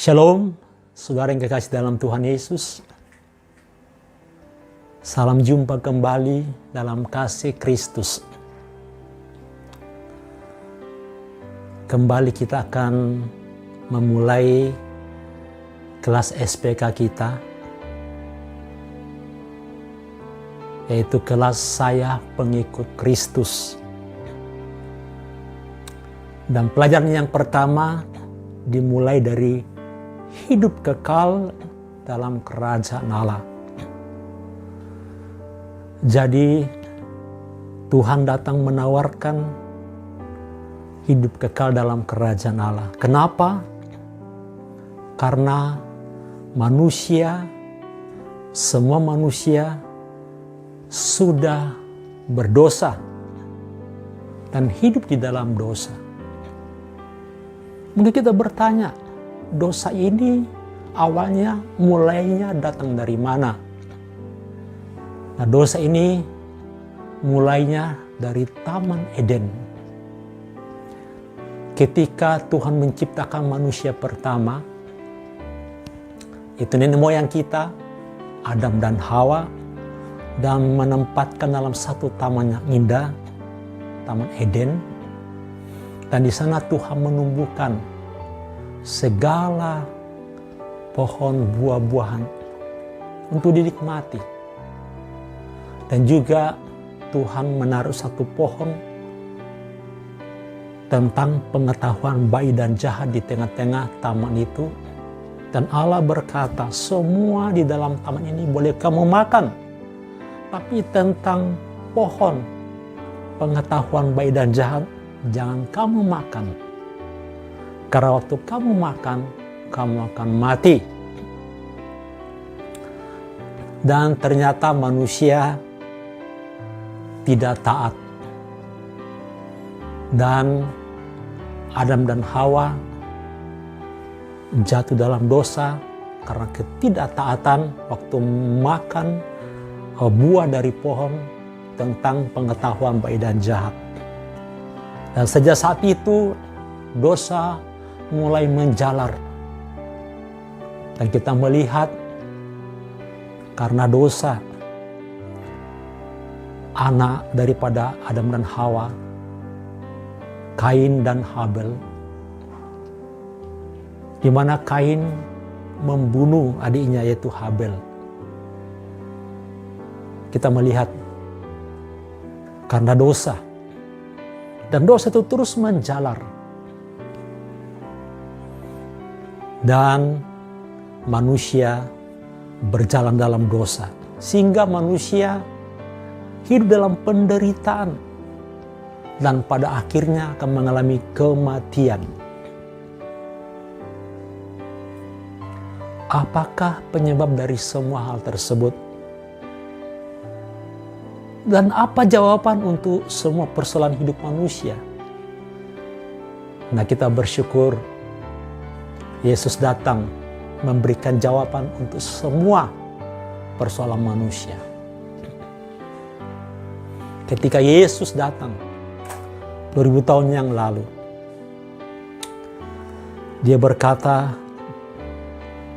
Shalom, saudara yang kekasih dalam Tuhan Yesus. Salam jumpa kembali dalam kasih Kristus. Kembali kita akan memulai kelas SPK kita, yaitu kelas Saya Pengikut Kristus. Dan pelajaran yang pertama dimulai dari hidup kekal dalam kerajaan Allah. Jadi Tuhan datang menawarkan hidup kekal dalam kerajaan Allah. Kenapa? Karena semua manusia sudah berdosa dan hidup di dalam dosa. Mungkin kita bertanya, dosa ini awalnya mulainya datang dari mana? Nah, dosa ini mulainya dari Taman Eden. Ketika Tuhan menciptakan manusia pertama, itu nenek moyang kita, Adam dan Hawa, dan menempatkan dalam satu taman yang indah, Taman Eden. Dan di sana Tuhan menumbuhkan segala pohon buah-buahan untuk dinikmati. Dan juga Tuhan menaruh satu pohon tentang pengetahuan baik dan jahat di tengah-tengah taman itu. Dan Allah berkata, semua di dalam taman ini boleh kamu makan. Tapi tentang pohon pengetahuan baik dan jahat, jangan kamu makan. Karena waktu kamu makan, kamu akan mati. Dan ternyata manusia tidak taat. Dan Adam dan Hawa jatuh dalam dosa karena ketidaktaatan waktu makan buah dari pohon tentang pengetahuan baik dan jahat. Dan sejak saat itu dosa mulai menjalar. Dan kita melihat karena dosa anak daripada Adam dan Hawa, Kain dan Habel, di mana Kain membunuh adiknya yaitu Habel. Kita melihat karena dosa. Dan dosa itu terus menjalar. Dan manusia berjalan dalam dosa. Sehingga manusia hidup dalam penderitaan. Dan pada akhirnya akan mengalami kematian. Apakah penyebab dari semua hal tersebut? Dan apa jawaban untuk semua persoalan hidup manusia? Nah, kita bersyukur Yesus datang memberikan jawaban untuk semua persoalan manusia. Ketika Yesus datang 2000 tahun yang lalu, dia berkata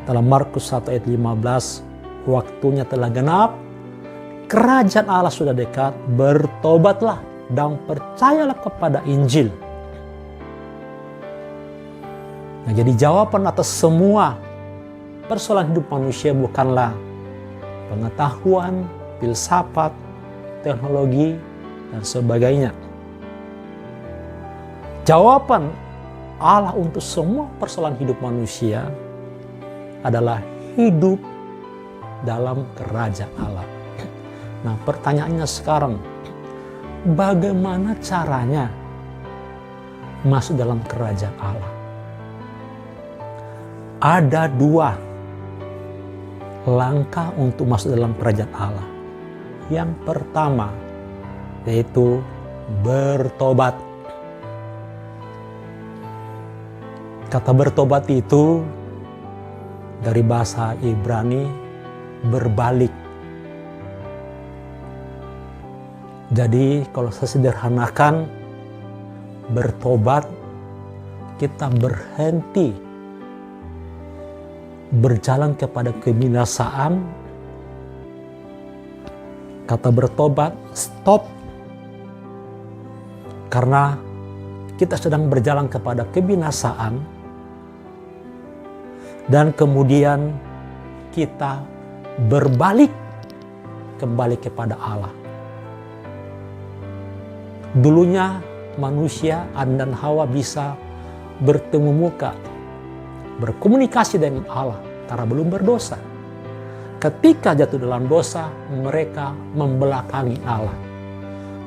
dalam Markus 1 ayat 15, waktunya telah genap, kerajaan Allah sudah dekat, bertobatlah dan percayalah kepada Injil. Nah, jadi jawaban atas semua persoalan hidup manusia bukanlah pengetahuan, filsafat, teknologi, dan sebagainya. Jawaban Allah untuk semua persoalan hidup manusia adalah hidup dalam kerajaan Allah. Nah, pertanyaannya sekarang, bagaimana caranya masuk dalam kerajaan Allah? Ada dua langkah untuk masuk dalam kerajaan Allah. Yang pertama, yaitu bertobat. Kata bertobat itu dari bahasa Ibrani berbalik. Jadi kalau saya sederhanakan, bertobat, kita berhenti berjalan kepada kebinasaan, kata bertobat, stop. Karena kita sedang berjalan kepada kebinasaan, dan kemudian kita berbalik kembali kepada Allah. Dulunya manusia, Adam dan Hawa bisa bertemu muka, berkomunikasi dengan Allah karena belum berdosa. Ketika jatuh dalam dosa, mereka membelakangi Allah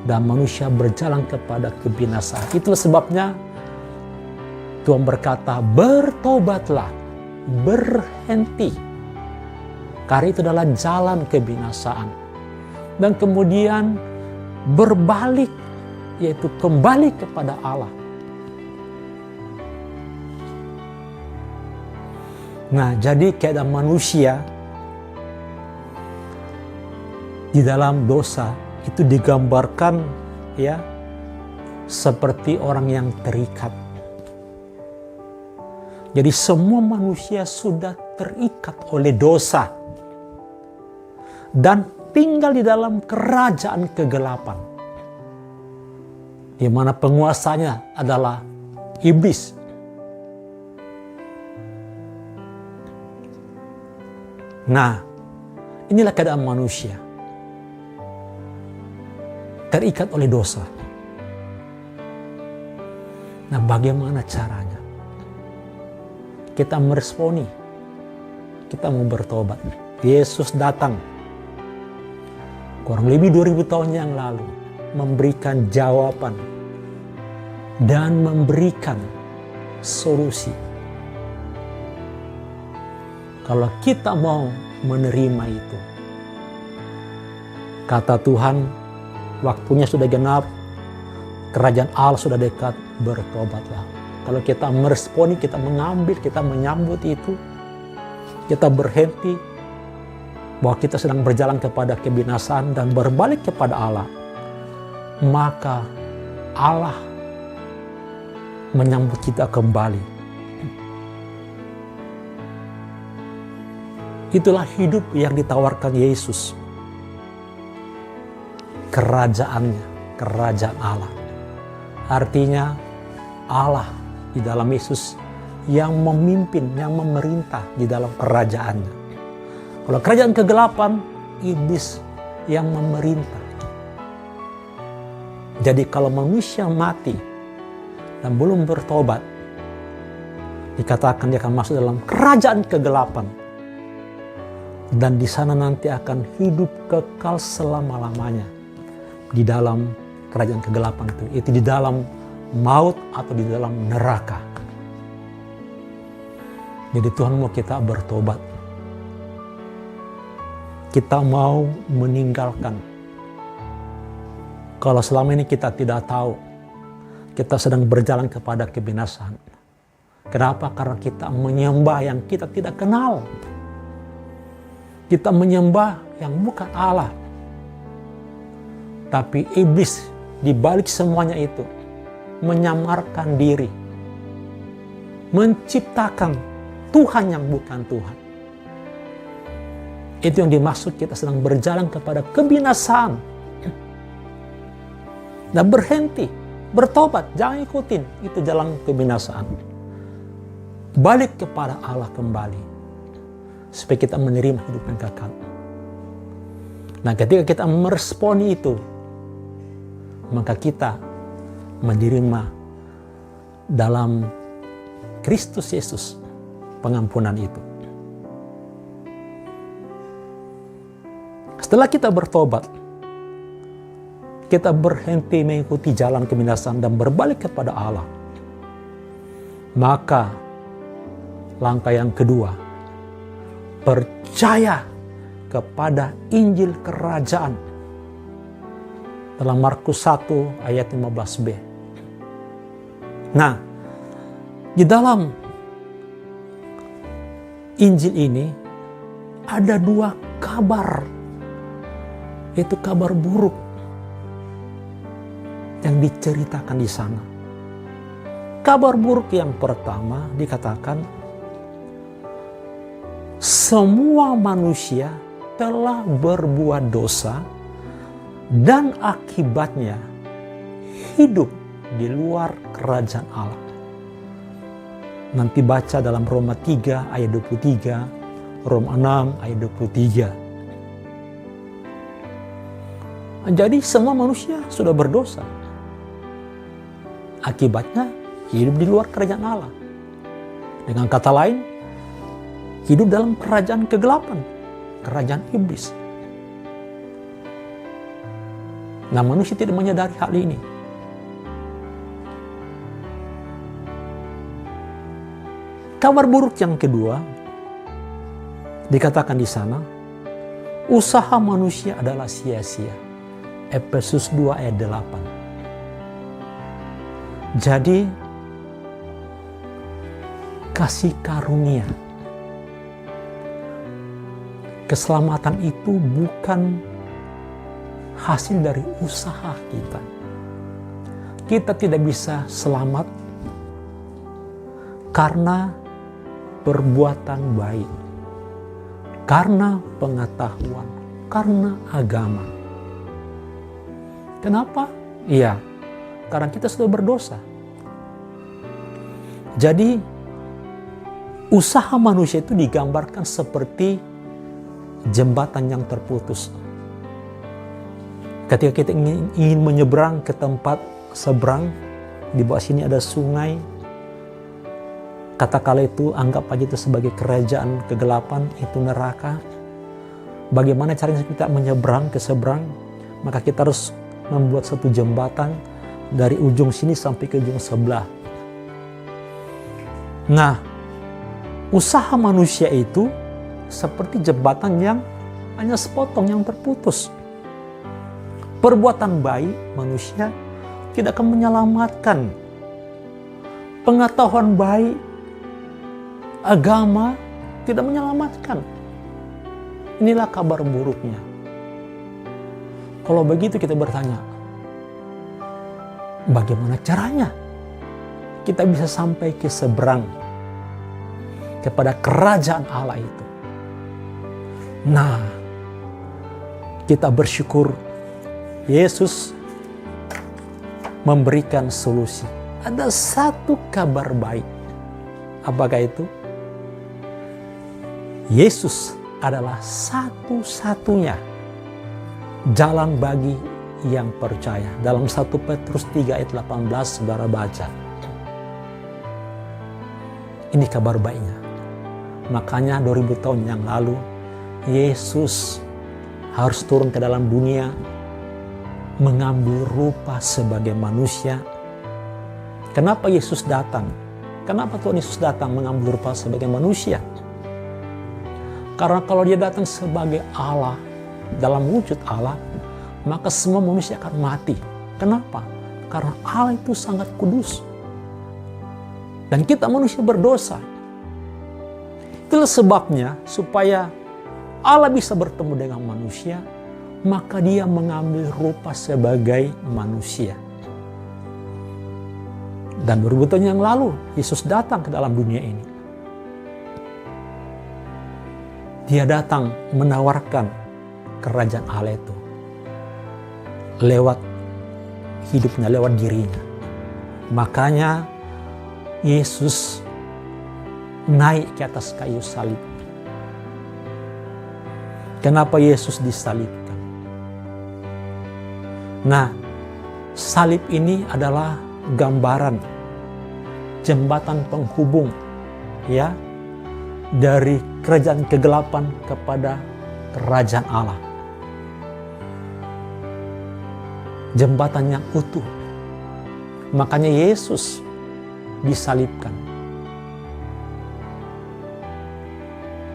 dan manusia berjalan kepada kebinasaan. Itulah sebabnya Tuhan berkata, bertobatlah, berhenti. Karena itu adalah jalan kebinasaan. Dan kemudian berbalik, yaitu kembali kepada Allah. Nah, jadi keadaan manusia di dalam dosa itu digambarkan ya seperti orang yang terikat. Jadi semua manusia sudah terikat oleh dosa dan tinggal di dalam kerajaan kegelapan, di mana penguasanya adalah iblis. Nah, inilah keadaan manusia. Terikat oleh dosa. Nah, bagaimana caranya? Kita meresponi. Kita mau bertobat. Yesus datang. Kurang lebih 2000 tahun yang lalu. Memberikan jawaban. Dan memberikan solusi. Kalau kita mau menerima itu, kata Tuhan, waktunya sudah genap, kerajaan Allah sudah dekat, bertobatlah. Kalau kita meresponi, kita mengambil, kita menyambut itu, kita berhenti bahwa kita sedang berjalan kepada kebinasaan dan berbalik kepada Allah, maka Allah menyambut kita kembali. Itulah hidup yang ditawarkan Yesus. Kerajaannya, kerajaan Allah. Artinya Allah di dalam Yesus yang memimpin, yang memerintah di dalam kerajaannya. Kalau kerajaan kegelapan, iblis yang memerintah. Jadi kalau manusia mati dan belum bertobat, dikatakan dia akan masuk dalam kerajaan kegelapan. Dan di sana nanti akan hidup kekal selama-lamanya di dalam kerajaan kegelapan itu di dalam maut atau di dalam neraka. Jadi Tuhan mau kita bertobat. Kita mau meninggalkan. Kalau selama ini kita tidak tahu, kita sedang berjalan kepada kebinasaan. Kenapa? Karena kita menyembah yang kita tidak kenal. Kita menyembah yang bukan Allah. Tapi iblis di balik semuanya itu menyamarkan diri. Menciptakan Tuhan yang bukan Tuhan. Itu yang dimaksud kita sedang berjalan kepada kebinasaan. Dan berhenti, bertobat, jangan ikutin. Itu jalan kebinasaan. Balik kepada Allah kembali. Supaya kita menerima hidup yang kekal. Nah, ketika kita meresponi itu, maka kita menerima dalam Kristus Yesus pengampunan itu. Setelah kita bertobat, kita berhenti mengikuti jalan kebinasaan dan berbalik kepada Allah. Maka langkah yang kedua, percaya kepada Injil Kerajaan. Dalam Markus 1 ayat 15b. Nah, di dalam Injil ini ada dua kabar. Yaitu kabar buruk yang diceritakan di sana. Kabar buruk yang pertama dikatakan semua manusia telah berbuat dosa dan akibatnya hidup di luar kerajaan Allah. Nanti baca dalam Roma 3 ayat 23, Roma 6 ayat 23. Jadi semua manusia sudah berdosa. Akibatnya hidup di luar kerajaan Allah. Dengan kata lain, hidup dalam kerajaan kegelapan, kerajaan iblis. Nah, manusia tidak menyadari hal ini. Kabar buruk yang kedua, dikatakan di sana, usaha manusia adalah sia-sia. Efesus 2 ayat 8. Jadi, kasih karunia, keselamatan itu bukan hasil dari usaha kita. Kita tidak bisa selamat karena perbuatan baik, karena pengetahuan, karena agama. Kenapa? Iya, karena kita sudah berdosa. Jadi, usaha manusia itu digambarkan seperti jembatan yang terputus. Ketika kita ingin menyeberang ke tempat seberang, di bawah sini ada sungai. Katakanlah itu, anggap aja itu sebagai kerajaan kegelapan, itu neraka. Bagaimana caranya kita menyeberang ke seberang? Maka kita harus membuat satu jembatan dari ujung sini sampai ke ujung sebelah. Nah, usaha manusia itu seperti jembatan yang hanya sepotong, yang terputus. Perbuatan baik manusia tidak akan menyelamatkan. Pengetahuan baik, agama tidak menyelamatkan. Inilah kabar buruknya. Kalau begitu kita bertanya, bagaimana caranya kita bisa sampai ke seberang kepada kerajaan Allah itu? Nah, kita bersyukur Yesus memberikan solusi. Ada satu kabar baik. Apakah itu? Yesus adalah satu-satunya jalan bagi yang percaya. Dalam 1 Petrus 3 ayat 18 saudara baca. Ini kabar baiknya. Makanya 2000 tahun yang lalu Yesus harus turun ke dalam dunia, mengambil rupa sebagai manusia. Kenapa Yesus datang? Kenapa Tuhan Yesus datang mengambil rupa sebagai manusia? Karena kalau dia datang sebagai Allah, dalam wujud Allah, maka semua manusia akan mati. Kenapa? Karena Allah itu sangat kudus. Dan kita manusia berdosa. Itulah sebabnya supaya Allah bisa bertemu dengan manusia, maka dia mengambil rupa sebagai manusia. Dan 2000 tahun yang lalu, Yesus datang ke dalam dunia ini. Dia datang menawarkan kerajaan Allah itu lewat hidupnya, lewat dirinya. Makanya Yesus naik ke atas kayu salib. Kenapa Yesus disalibkan? Nah, salib ini adalah gambaran jembatan penghubung, ya, dari kerajaan kegelapan kepada kerajaan Allah. Jembatan yang utuh. Makanya Yesus disalibkan.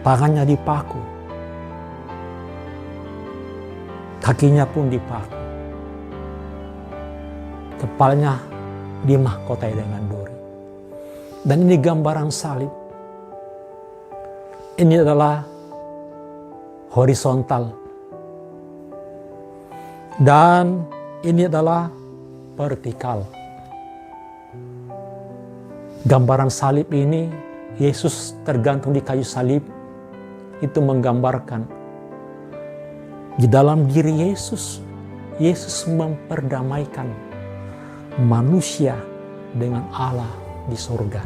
Tangannya dipaku. Kakinya pun dipaku. Kepalanya dimahkotai dengan duri. Dan ini gambaran salib. Ini adalah horizontal. Dan ini adalah vertikal. Gambaran salib ini, Yesus tergantung di kayu salib itu menggambarkan di dalam diri Yesus, Yesus memperdamaikan manusia dengan Allah di surga.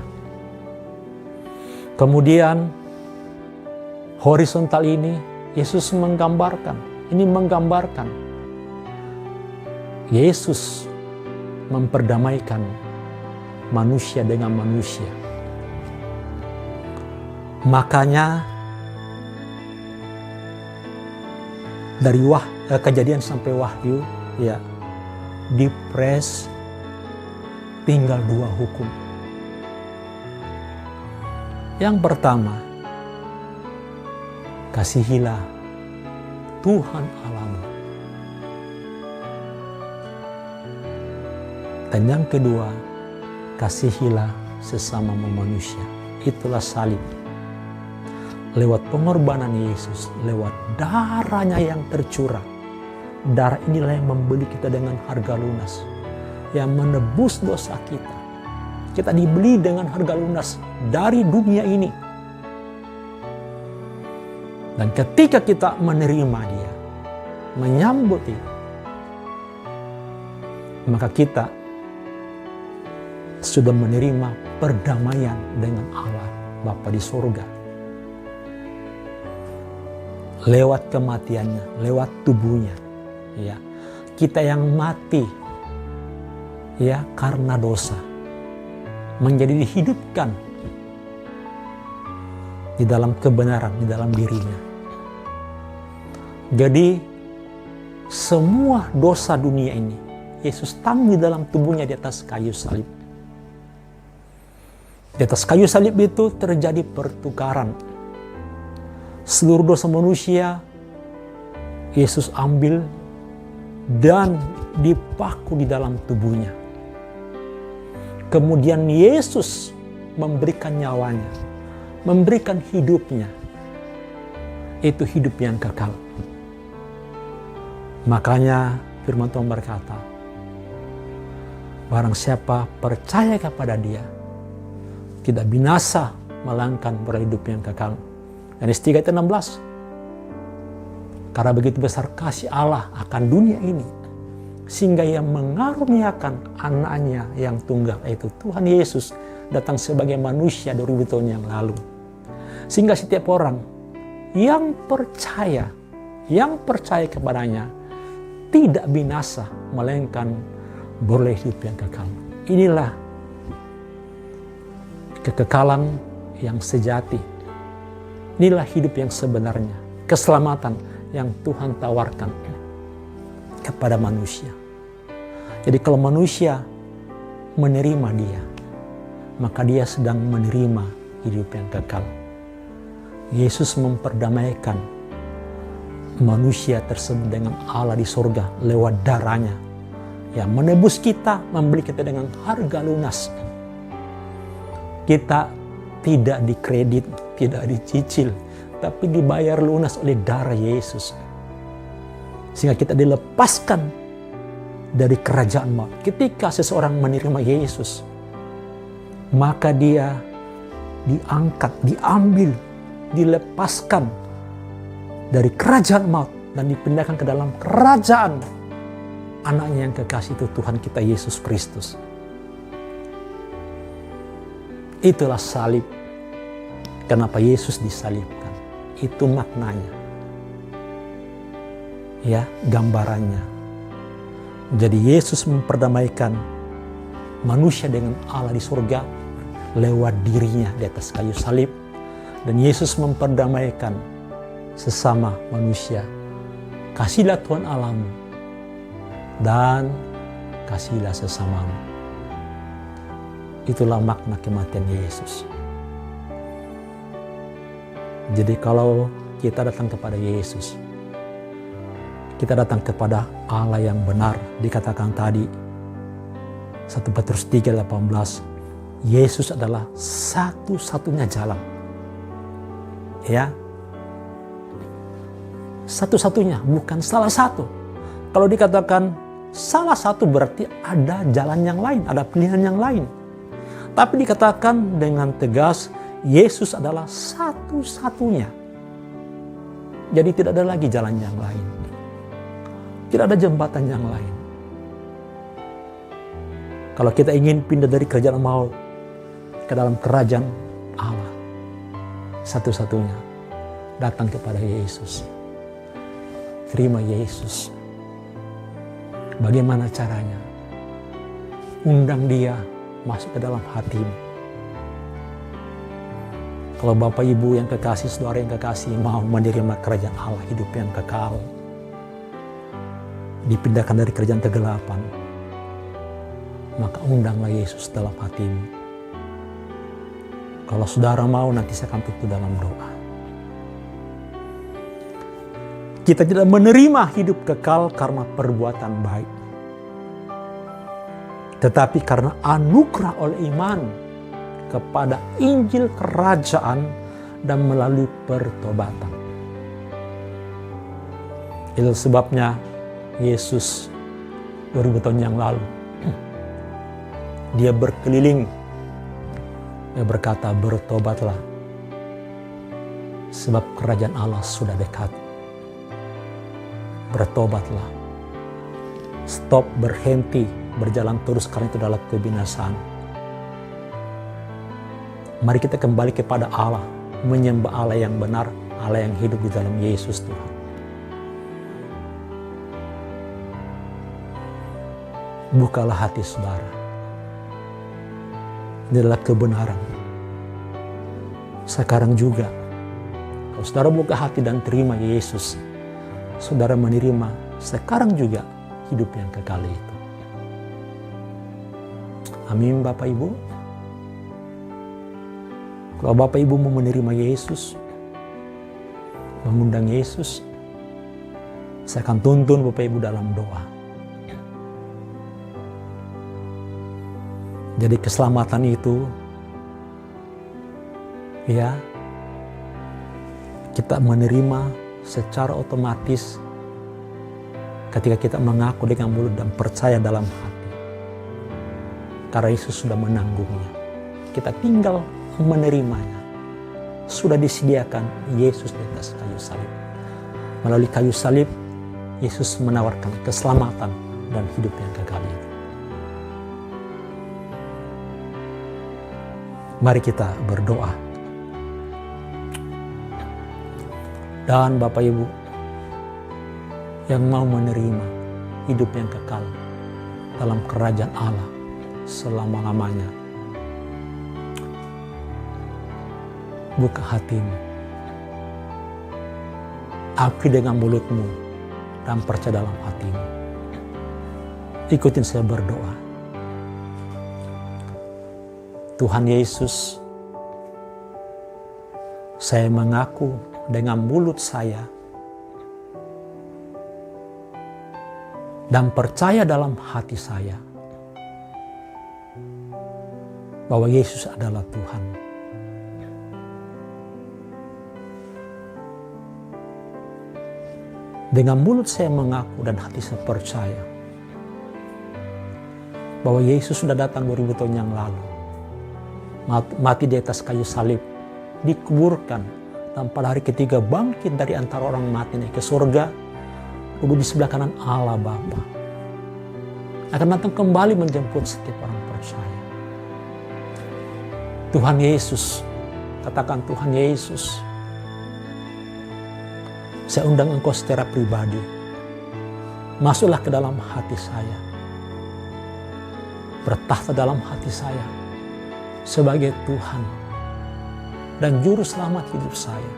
Kemudian horizontal ini Yesus menggambarkan Yesus memperdamaikan manusia dengan manusia. Makanya dari Kejadian sampai Wahyu, ya, dipres tinggal 2 hukum. Yang pertama, kasihilah Tuhan Allahmu. Dan yang kedua, kasihilah sesama manusia. Itulah salib. Lewat pengorbanan Yesus, lewat darahnya yang tercurah. Darah inilah yang membeli kita dengan harga lunas, yang menebus dosa kita. Kita dibeli dengan harga lunas dari dunia ini. Dan ketika kita menerima Dia, menyambut Dia, maka kita sudah menerima perdamaian dengan Allah Bapa di surga. Lewat kematiannya, lewat tubuhnya, ya, kita yang mati, ya, karena dosa, menjadi dihidupkan di dalam kebenaran, di dalam dirinya. Jadi semua dosa dunia ini Yesus tanggung di dalam tubuhnya di atas kayu salib. Di atas kayu salib itu terjadi pertukaran. Seluruh dosa manusia Yesus ambil dan dipaku di dalam tubuhnya. Kemudian Yesus memberikan nyawanya, memberikan hidupnya. Itu hidup yang kekal. Makanya firman Tuhan berkata, barang siapa percaya kepada Dia, tidak binasa, melainkan berhidup yang kekal. Yohanes 3:16. Karena begitu besar kasih Allah akan dunia ini, sehingga Ia mengaruniakan anaknya yang tunggal, yaitu Tuhan Yesus, datang sebagai manusia 2000 tahun yang lalu. Sehingga setiap orang yang percaya kepadanya, tidak binasa, melainkan beroleh hidup yang kekal. Inilah kekekalan yang sejati. Inilah hidup yang sebenarnya, keselamatan yang Tuhan tawarkan kepada manusia. Jadi kalau manusia menerima Dia, maka dia sedang menerima hidup yang kekal. Yesus memperdamaikan manusia tersebut dengan Allah di surga lewat darahnya, yang menebus kita, membeli kita dengan harga lunas. Kita tidak dikredit, tidak dicicil, tapi dibayar lunas oleh darah Yesus. Sehingga kita dilepaskan dari kerajaan maut. Ketika seseorang menerima Yesus, maka dia diangkat, diambil, dilepaskan dari kerajaan maut dan dipindahkan ke dalam kerajaan anaknya yang kekasih, itu Tuhan kita Yesus Kristus. Itulah salib. Kenapa Yesus disalibkan? Itu maknanya. Ya, gambarannya. Jadi Yesus memperdamaikan manusia dengan Allah di surga lewat dirinya di atas kayu salib. Dan Yesus memperdamaikan sesama manusia. Kasihlah Tuhan Allahmu dan kasihlah sesamamu. Itulah makna kematian Yesus. Jadi kalau kita datang kepada Yesus, kita datang kepada Allah yang benar. Dikatakan tadi 1 Petrus 3:18, Yesus adalah satu-satunya jalan. Ya, satu-satunya, bukan salah satu. Kalau dikatakan salah satu berarti ada jalan yang lain, ada pilihan yang lain. Tapi dikatakan dengan tegas, Yesus adalah satu-satunya. Jadi tidak ada lagi jalan yang lain. Tidak ada jembatan yang lain. Kalau kita ingin pindah dari kerajaan maut ke dalam kerajaan Allah, satu-satunya datang kepada Yesus. Terima Yesus. Bagaimana caranya? Undang dia masuk ke dalam hatimu. Kalau Bapak Ibu yang kekasih, saudara yang kekasih mau menerima kerajaan Allah, hidup yang kekal, dipindahkan dari kerajaan kegelapan, maka undanglah Yesus dalam hatimu. Kalau saudara mau, nanti saya akan tutup dalam doa. Kita tidak menerima hidup kekal karena perbuatan baik, tetapi karena anugerah oleh iman kepada Injil Kerajaan dan melalui pertobatan. Itu sebabnya Yesus 2000 tahun yang lalu, dia berkeliling, dia berkata, bertobatlah, sebab kerajaan Allah sudah dekat. Bertobatlah. Stop, berhenti, berjalan terus karena itu adalah kebinasaan. Mari kita kembali kepada Allah, menyembah Allah yang benar, Allah yang hidup di dalam Yesus Tuhan. Bukalah hati saudara. Ini adalah kebenaran. Sekarang juga, kalau saudara buka hati dan terima Yesus, saudara menerima sekarang juga hidup yang kekal itu. Amin Bapak Ibu. Kalau Bapak Ibu mau menerima Yesus, mengundang Yesus, saya akan tuntun Bapak Ibu dalam doa. Jadi keselamatan itu, ya, kita menerima secara otomatis ketika kita mengaku dengan mulut dan percaya dalam hati. Karena Yesus sudah menanggungnya. Kita tinggal menerimanya. Sudah disediakan Yesus di atas kayu salib. Melalui kayu salib, Yesus menawarkan keselamatan dan hidup yang kekal itu. Mari kita berdoa. Dan Bapak Ibu yang mau menerima hidup yang kekal dalam kerajaan Allah selama-lamanya, buka hatimu, akui dengan mulutmu, dan percaya dalam hatimu. Ikutin saya berdoa. Tuhan Yesus, saya mengaku dengan mulut saya dan percaya dalam hati saya bahwa Yesus adalah Tuhan. Dengan mulut saya mengaku dan hati saya percaya bahwa Yesus sudah datang 2000 tahun yang lalu, mati di atas kayu salib, dikuburkan, dan pada hari ketiga bangkit dari antara orang mati naik ke surga, duduk di sebelah kanan Allah Bapa, akan datang kembali menjemput setiap orang percaya. Tuhan Yesus, katakan Tuhan Yesus, saya undang Engkau secara pribadi, masuklah ke dalam hati saya, bertahta dalam hati saya sebagai Tuhan dan Juru Selamat hidup saya,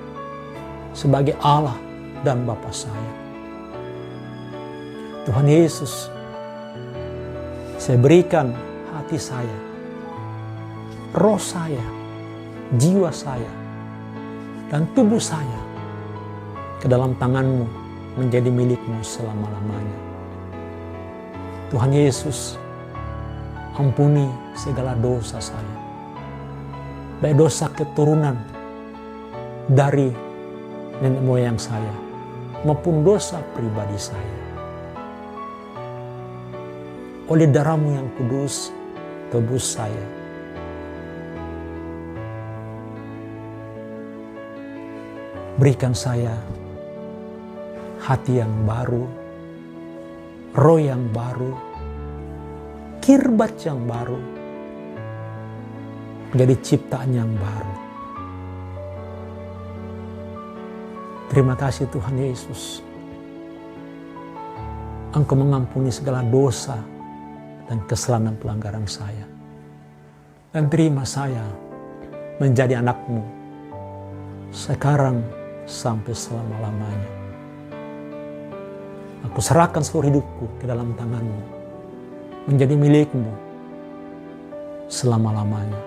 sebagai Allah dan Bapa saya. Tuhan Yesus, saya berikan hati saya, roh saya, jiwa saya, dan tubuh saya ke dalam tangan-Mu, menjadi milik-Mu selama-lamanya. Tuhan Yesus, ampuni segala dosa saya, baik dosa keturunan dari nenek moyang saya maupun dosa pribadi saya. Oleh darah-Mu yang kudus, tebus saya. Berikan saya hati yang baru, roh yang baru, kirbat yang baru, menjadi ciptaan yang baru. Terima kasih Tuhan Yesus. Engkau mengampuni segala dosa dan kesalahan dan pelanggaran saya. Dan terima saya menjadi anak-Mu sekarang sampai selama-lamanya. Aku serahkan seluruh hidupku ke dalam tangan-Mu, menjadi milik-Mu selama-lamanya.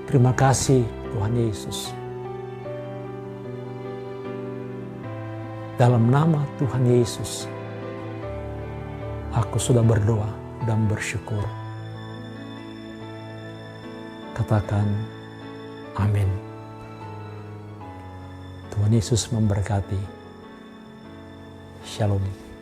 Terima kasih Tuhan Yesus. Dalam nama Tuhan Yesus, aku sudah berdoa dan bersyukur. Katakan amin. Tuhan Yesus memberkati. Shalom.